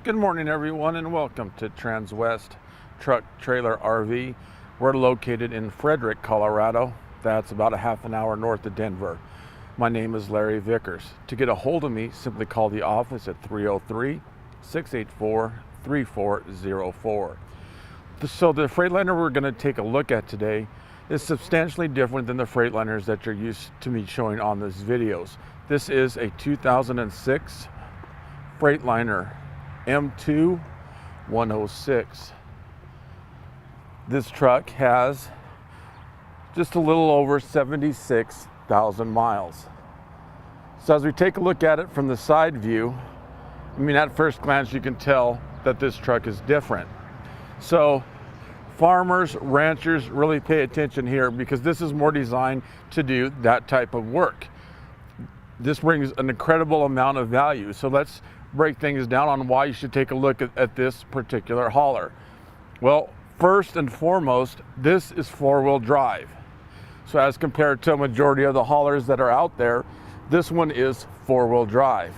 Good morning, everyone, and welcome to Transwest Truck Trailer RV. We're located in Frederick, Colorado. That's about a half an hour north of Denver. My name is Larry Vickers. To get a hold of me, simply call the office at 303-684-3404. So the Freightliner we're going to take a look at today is substantially different than the Freightliners that you're used to me showing on these videos. This is a 2006 Freightliner M2 106. This truck has just a little over 76,000 miles. So as we take a look at it from the side view, I mean, at first glance you can tell that this truck is different. So farmers, ranchers really pay attention here because this is more designed to do that type of work. This brings an incredible amount of value. So let's break things down on why you should take a look at this particular hauler. Well, first and foremost, this is four-wheel drive. So as compared to a majority of the haulers that are out there, this one is four-wheel drive.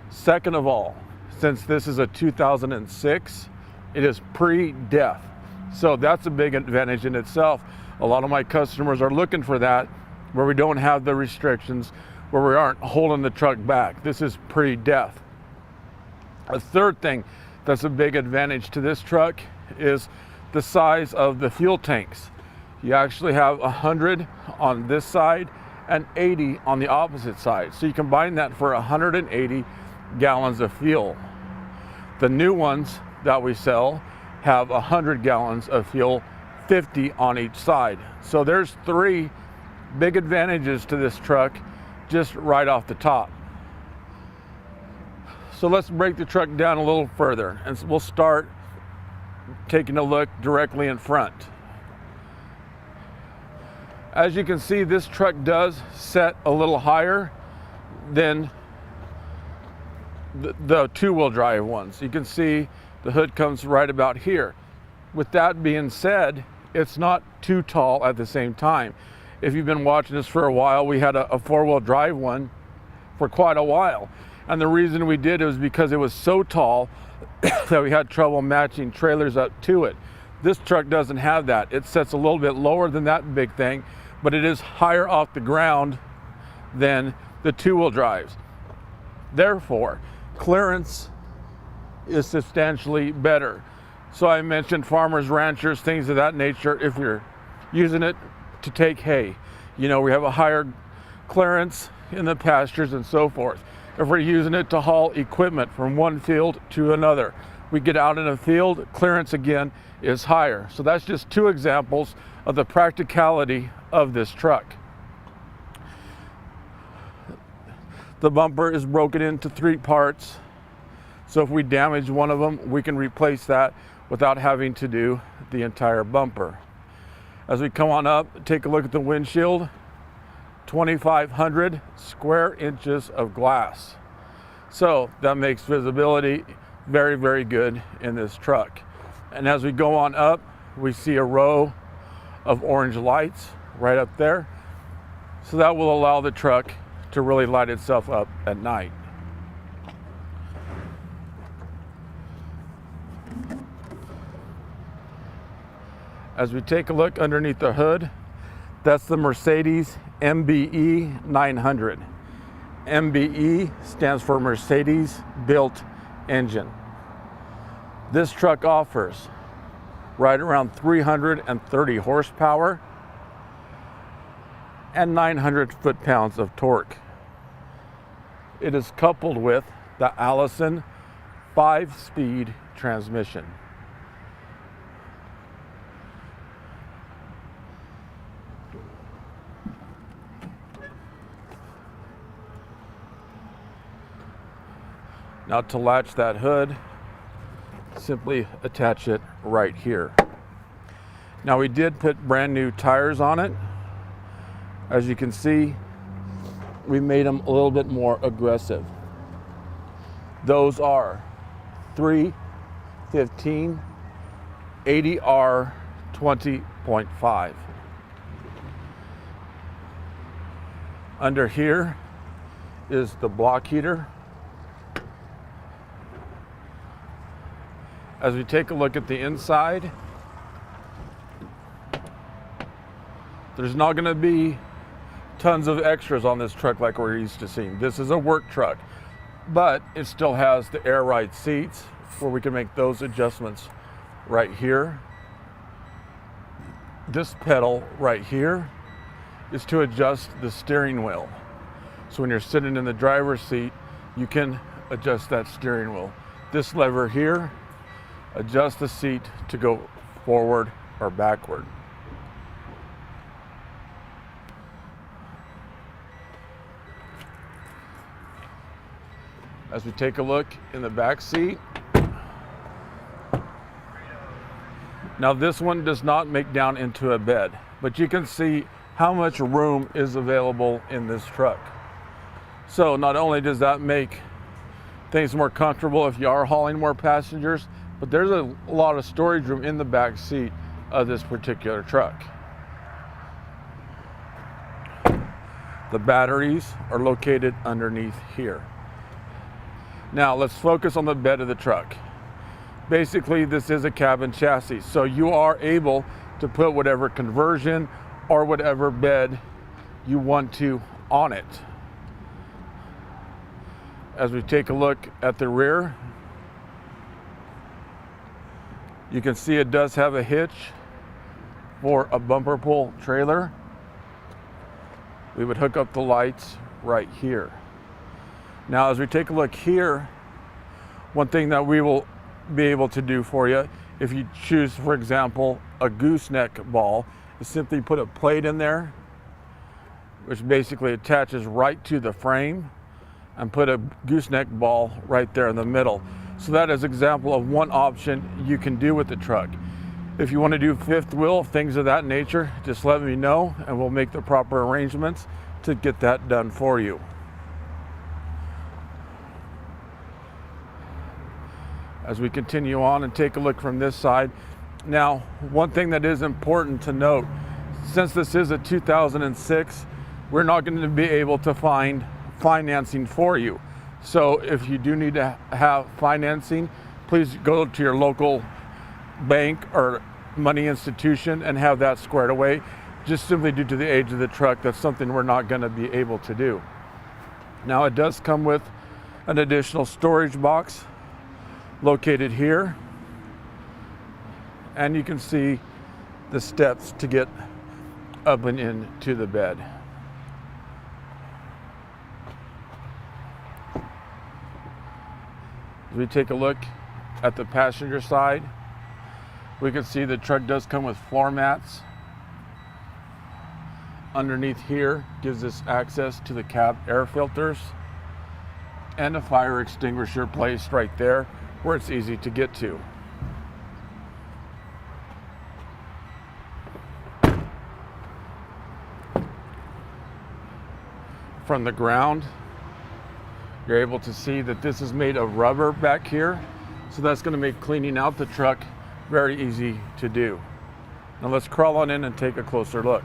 Second of all, since this is a 2006, it is pre-death. So that's a big advantage in itself. A lot of my customers are looking for that, where we don't have the restrictions, where we aren't holding the truck back. This is pre-death. A third thing that's a big advantage to this truck is the size of the fuel tanks. You actually have 100 on this side and 80 on the opposite side. So you combine that for 180 gallons of fuel. The new ones that we sell have 100 gallons of fuel, 50 on each side. So there's three big advantages to this truck just right off the top. So let's break the truck down a little further, and we'll start taking a look directly in front. As you can see, this truck does set a little higher than the two-wheel drive ones. You can see the hood comes right about here. With that being said, it's not too tall at the same time. If you've been watching this for a while, we had a four-wheel drive one for quite a while. And the reason we did it was because it was so tall that we had trouble matching trailers up to it. This truck doesn't have that. It sets a little bit lower than that big thing, but it is higher off the ground than the two-wheel drives. Therefore, clearance is substantially better. So I mentioned farmers, ranchers, things of that nature. If you're using it to take hay, you know, we have a higher clearance in the pastures and so forth. If we're using it to haul equipment from one field to another, we get out in a field, clearance again is higher. So that's just two examples of the practicality of this truck. The bumper is broken into three parts. So if we damage one of them, we can replace that without having to do the entire bumper. As we come on up, take a look at the windshield. 2,500 square inches of glass. So that makes visibility very, very good in this truck. And as we go on up, we see a row of orange lights right up there. So that will allow the truck to really light itself up at night. As we take a look underneath the hood, that's the Mercedes MBE 900. MBE stands for Mercedes Built Engine. This truck offers right around 330 horsepower and 900 foot-pounds of torque. It is coupled with the Allison 5-speed transmission. Now to latch that hood, simply attach it right here. Now we did put brand new tires on it. As you can see, we made them a little bit more aggressive. Those are 315 80R 20.5. Under here is the block heater As we take a look at the inside, there's not going to be tons of extras on this truck like we're used to seeing. This is a work truck, but it still has the air ride seats where we can make those adjustments right here. This pedal right here is to adjust the steering wheel. So when you're sitting in the driver's seat, you can adjust that steering wheel. This lever here adjusts the seat to go forward or backward. As we take a look in the back seat, now this one does not make down into a bed, but you can see how much room is available in this truck. So not only does that make things more comfortable if you are hauling more passengers, but there's a lot of storage room in the back seat of this particular truck. The batteries are located underneath here. Now let's focus on the bed of the truck. Basically, this is a cabin chassis, so you are able to put whatever conversion or whatever bed you want to on it. As we take a look at the rear, you can see it does have a hitch for a bumper pull trailer. We would hook up the lights right here. Now, as we take a look here, one thing that we will be able to do for you, if you choose, for example, a gooseneck ball, is simply put a plate in there, which basically attaches right to the frame, and put a gooseneck ball right there in the middle. So that is an example of one option you can do with the truck. If you want to do fifth wheel, things of that nature, just let me know and we'll make the proper arrangements to get that done for you. As we continue on and take a look from this side. Now, one thing that is important to note, since this is a 2006, we're not going to be able to find financing for you. So if you do need to have financing, please go to your local bank or money institution and have that squared away. Just simply due to the age of the truck, that's something we're not going to be able to do. Now, it does come with an additional storage box located here, and you can see the steps to get up and into the bed. As we take a look at the passenger side, we can see the truck does come with floor mats. Underneath here gives us access to the cab air filters and a fire extinguisher placed right there where it's easy to get to. From the ground, you're able to see that this is made of rubber back here, so that's going to make cleaning out the truck very easy to do. Now let's crawl on in and take a closer look.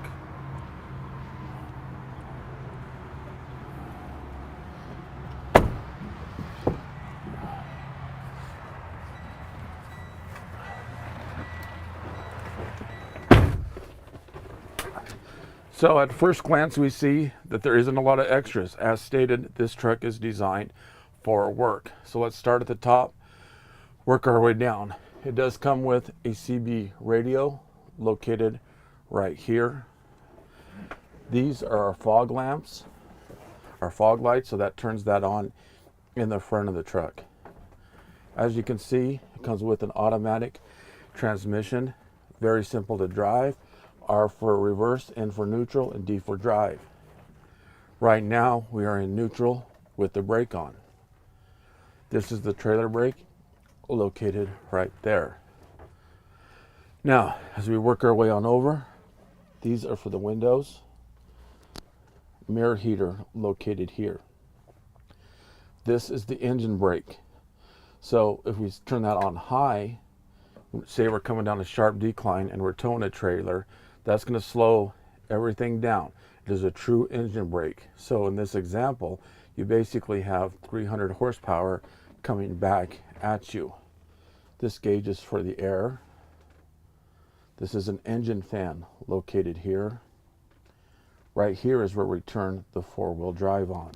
So at first glance, we see that there isn't a lot of extras. As stated, this truck is designed for work. So let's start at the top, work our way down. It does come with a CB radio located right here. These are our fog lamps, our fog lights, so that turns that on in the front of the truck. As you can see, it comes with an automatic transmission, very simple to drive. R for reverse, N for neutral, and D for drive. Right now, we are in neutral with the brake on. This is the trailer brake located right there. Now, as we work our way on over, these are for the windows. Mirror heater located here. This is the engine brake. So if we turn that on high, say we're coming down a sharp decline and we're towing a trailer, that's going to slow everything down. It is a true engine brake. So in this example, you basically have 300 horsepower coming back at you. This gauge is for the air. This is an engine fan located here. Right here is where we turn the four-wheel drive on.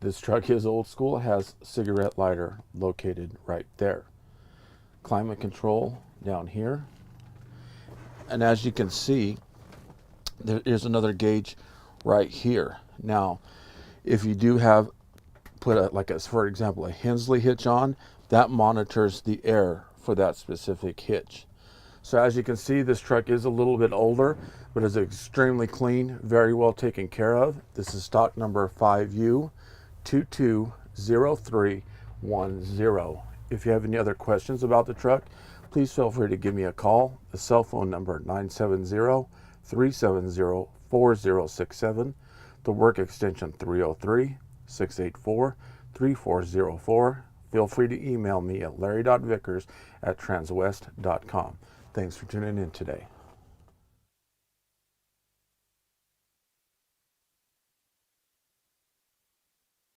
This truck is old school, has cigarette lighter located right there. Climate control down here. And as you can see, there is another gauge right here. Now, if you do have for example, a Hensley hitch on, that monitors the air for that specific hitch. So as you can see, this truck is a little bit older, but is extremely clean, very well taken care of. This is stock number 5U220310. If you have any other questions about the truck, please feel free to give me a call. The cell phone number 970-370-4067. The work extension 303-684-3404. Feel free to email me at larry.vickers@transwest.com. Thanks for tuning in today.